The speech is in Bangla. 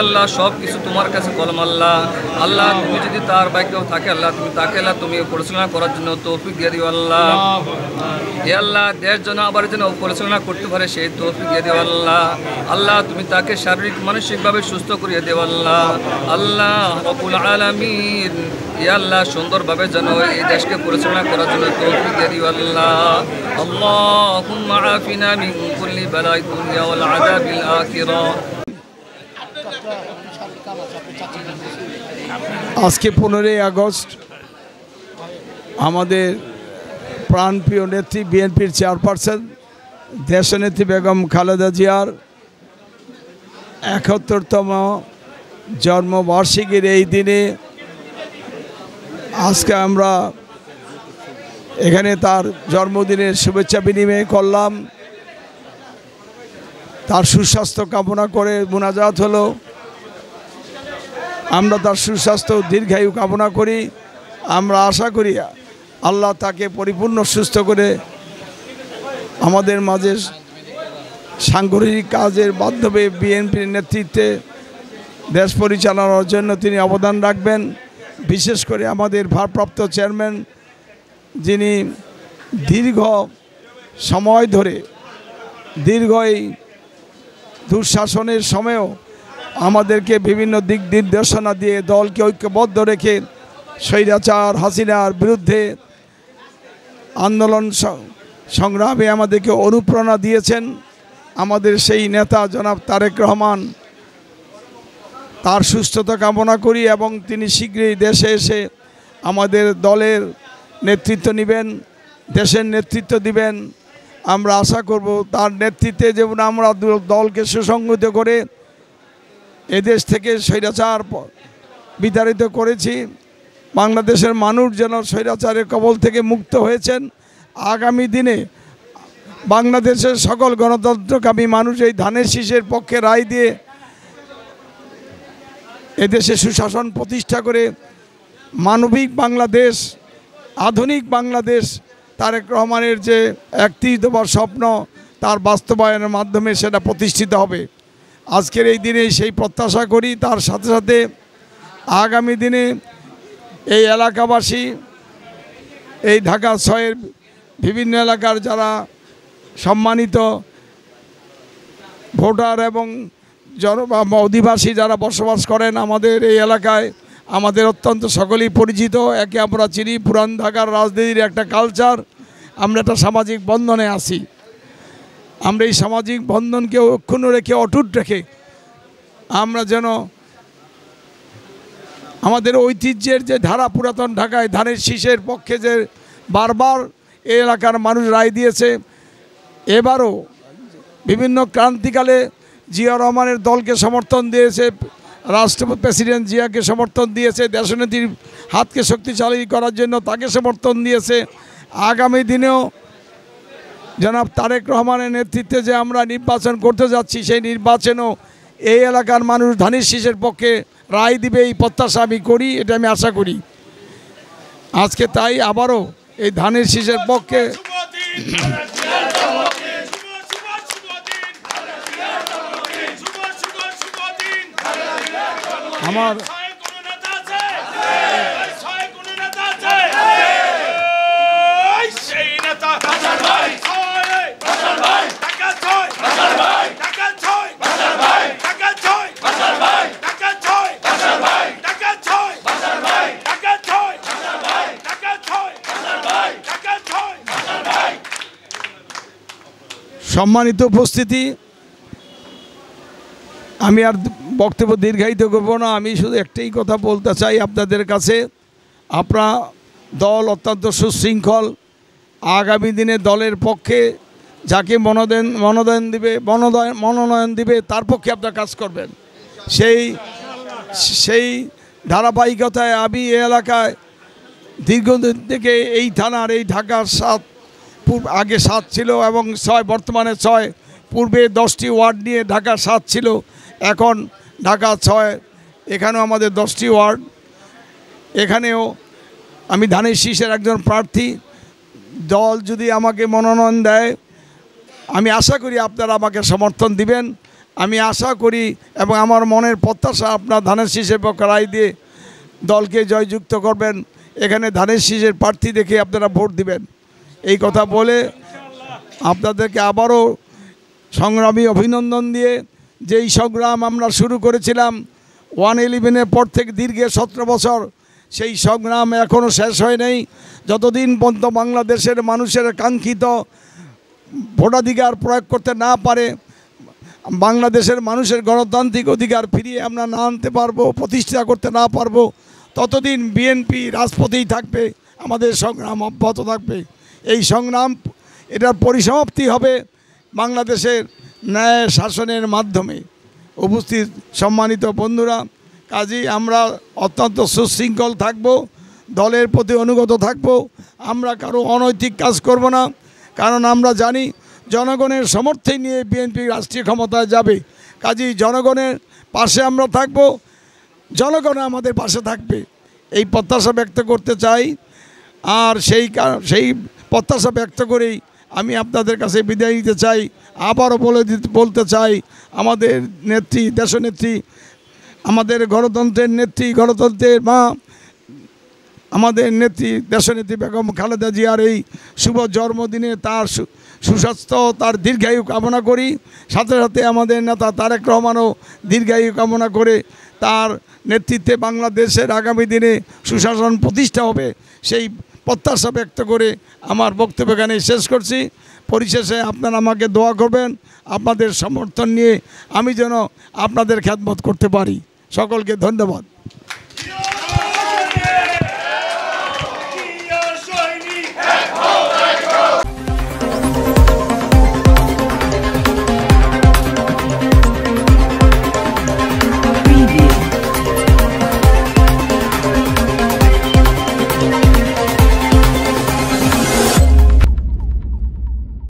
আল্লাহ সব কিছু তোমার কাছে কলম আল্লাহ। আল্লাহ তুমি যদি তার ভাগ্যেও থাকে আল্লাহ তুমি তাকে আল্লাহ তুমি পরিচালনা করার জন্য তৌফিক দিয়ে দিও আল্লাহ। হে আল্লাহ দেশ যেন আবার যেন পরিচালনা করতে পারে সেই তৌফিক দিয়ে দিও আল্লাহ। আল্লাহ তুমি তাকে শারীরিক মানসিকভাবে সুস্থ করিয়ে দেও আল্লাহ। আল্লাহ রব্বুল আলামিন হে আল্লাহ সুন্দরভাবে যেন এই দেশকে পরিচালনা করার জন্য তৌফিক দিয়ে দিও আল্লাহ। আল্লাহুম্মা আফিনা মিন কুল্লি বালাই দুনিয়া ওয়াল আযাবিল আখিরা। আজকে 15ই আগস্ট আমাদের প্রাণপ্রিয় নেত্রী বিএনপির চেয়ারপারসন দেশনেত্রী বেগম খালেদা জিয়ার ৭১তম জন্মবার্ষিকীর এই দিনে আজকে আমরা এখানে তার জন্মদিনের শুভেচ্ছা বিনিময় করলাম। তার সুস্বাস্থ্য কামনা করে মোনাজাত হলো। আমরা তার সুস্বাস্থ্য দীর্ঘায়ু কামনা করি। আমরা আশা করি আল্লাহ তাকে পরিপূর্ণ সুস্থ করে আমাদের মাঝে সাংগঠনিক কাজের মাধ্যমে বিএনপির নেতৃত্বে দেশ পরিচালনার জন্য তিনি অবদান রাখবেন। বিশেষ করে আমাদের ভারপ্রাপ্ত চেয়ারম্যান যিনি দীর্ঘ সময় ধরে দীর্ঘ এই দুঃশাসনের সময়ও আমাদেরকে বিভিন্ন দিক নির্দেশনা দিয়ে দলকে ঐক্যবদ্ধ রেখে স্বৈরাচার হাসিনার বিরুদ্ধে আন্দোলন সংগ্রামে আমাদেরকে অনুপ্রেরণা দিয়েছেন। আমাদের সেই নেতা জনাব তারেক রহমান, তার সুস্থতা কামনা করি এবং তিনি শীঘ্রই দেশে এসে আমাদের দলের নেতৃত্ব নেবেন, দেশের নেতৃত্ব দিবেন। আমরা আশা করব তার নেতৃত্বে যেমন আমরা দলকে সুসংগঠিত করে এদেশ থেকে স্বৈরাচার বিতাড়িত করেছি, বাংলাদেশের মানুষ যেন স্বৈরাচারের কবল থেকে মুক্ত হয়েছেন। আগামী দিনে বাংলাদেশের সকল গণতন্ত্রকামী মানুষ এই ধানের শীষের পক্ষে রায় দিয়ে এদেশে সুশাসন প্রতিষ্ঠা করে মানবিক বাংলাদেশ, আধুনিক বাংলাদেশ তারেক রহমানের যে ৩১ দফার স্বপ্ন তার বাস্তবায়নের মাধ্যমে সেটা প্রতিষ্ঠিত হবে। আজকের এই দিনে সেই প্রত্যাশা করি। তার সাথে সাথে আগামী দিনে এই এলাকাবাসী, এই ঢাকা ৬-এর বিভিন্ন এলাকার যারা সম্মানিত ভোটার এবং অধিবাসী যারা বসবাস করেন আমাদের এই এলাকায়, আমাদের অত্যন্ত সকলেই পরিচিত, একে আমরা চিনি। পুরান ঢাকার রাজনীতির একটা কালচার, আমরা একটা সামাজিক বন্ধনে আছি। আমরা এই সামাজিক বন্ধনকে অক্ষুণ্ণ রেখে অটুট রেখে আমরা যেন আমাদের ঐতিহ্যের যে ধারা, পুরাতন ঢাকায় ধানের শীষের পক্ষে যে বারবার এই এলাকার মানুষ রায় দিয়েছে, এবারও বিভিন্ন ক্রান্তিকালে জিয়া রহমানের দলকে সমর্থন দিয়েছে, রাষ্ট্রপতি প্রেসিডেন্ট জিয়াকে সমর্থন দিয়েছে, দেশনেত্রীর হাতকে শক্তিশালী করার জন্য তাকে সমর্থন দিয়েছে। আগামী দিনেও জনাব তারেক রহমানের নেতৃত্বে যে আমরা নির্বাচন করতে যাচ্ছি, সেই নির্বাচনেও এই এলাকার মানুষ ধানের শীষের পক্ষে রায় দিবে এই প্রত্যাশা আমি করি, এটা আমি আশা করি। আজকে তাই আবারও এই ধানের শীষের পক্ষে আমার সম্মানিত উপস্থিতি, আমি আর বক্তব্য দীর্ঘায়িত করব না। আমি শুধু একটাই কথা বলতে চাই আপনাদের কাছে, আপনারা দল অত্যন্ত সুশৃঙ্খল। আগামী দিনে দলের পক্ষে যাকে মনোনয়ন দিবে তার পক্ষে আপনারা কাজ করবেন। সেই ধারাবাহিকতায় আমি এই এলাকায় দীর্ঘদিন থেকে এই থানার, এই ঢাকার ৭ আগে ৭ ছিল এবং ৬, বর্তমানে ৬, পূর্বে 10টি ওয়ার্ড নিয়ে ঢাকা ৭ ছিল, এখন ঢাকা ৬, এখানেও আমাদের 10টি ওয়ার্ড। এখানেও আমি ধানের শীষের একজন প্রার্থী। দল যদি আমাকে মনোনয়ন দেয়, আমি আশা করি আপনারা আমাকে সমর্থন দিবেন। আমি আশা করি এবং আমার মনের প্রত্যাশা আপনার ধানের শীষের পক্ষে রায় দিয়ে দলকে জয়যুক্ত করবেন। এখানে ধানের শীষের প্রার্থী দেখে আপনারা ভোট দিবেন। এই কথা বলে আপনাদেরকে আবারও সংগ্রামী অভিনন্দন দিয়ে, যেই সংগ্রাম আমরা শুরু করেছিলাম 111-এর পর থেকে দীর্ঘ 17 বছর, সেই সংগ্রাম এখনও শেষ হয় নাই। যতদিন পর্যন্ত বাংলাদেশের মানুষের কাঙ্ক্ষিত ভোটাধিকার প্রয়োগ করতে না পারে, বাংলাদেশের মানুষের গণতান্ত্রিক অধিকার ফিরিয়ে আমরা না আনতে পারবো, প্রতিষ্ঠা করতে না পারবো, ততদিন বিএনপি রাজপথেই থাকবে, আমাদের সংগ্রাম অব্যাহত থাকবে। এই সংগ্রাম এটার পরিসমাপ্তি হবে বাংলাদেশের ন্যায় শাসনের মাধ্যমে। উপস্থিত সম্মানিত বন্ধুরা, কাজেই আমরা অত্যন্ত সুশৃঙ্খল থাকব, দলের প্রতি অনুগত থাকব। আমরা কারো অনৈতিক কাজ করব না, কারণ আমরা জানি জনগণের সমর্থন নিয়ে বিএনপি রাষ্ট্রীয় ক্ষমতায় যাবে। কাজেই জনগণের পাশে আমরা থাকব, জনগণ আমাদের পাশে থাকবে, এই প্রত্যাশা ব্যক্ত করতে চাই। আর সেই প্রত্যাশা ব্যক্ত করেই আমি আপনাদের কাছে বিদায় নিতে চাই। আবারও বলতে চাই, আমাদের নেত্রী, দেশনেত্রী, আমাদের গণতন্ত্রের নেত্রী, গণতন্ত্রের মা, আমাদের নেত্রী দেশনেত্রী বেগম খালেদা জিয়ার এই শুভ জন্মদিনে তার সুস্বাস্থ্য, তার দীর্ঘায়ু কামনা করি। সাথে সাথে আমাদের নেতা তারেক রহমানও দীর্ঘায়ু কামনা করে তার নেতৃত্বে বাংলাদেশের আগামী দিনে সুশাসন প্রতিষ্ঠা হবে, সেই প্রত্যাশা ব্যক্ত করে আমার বক্তব্য এখানে শেষ করছি। পরিশেষে আপনারা আমাকে দোয়া করবেন, আপনাদের সমর্থন নিয়ে আমি যেন আপনাদের খেদমত করতে পারি। সকলকে ধন্যবাদ।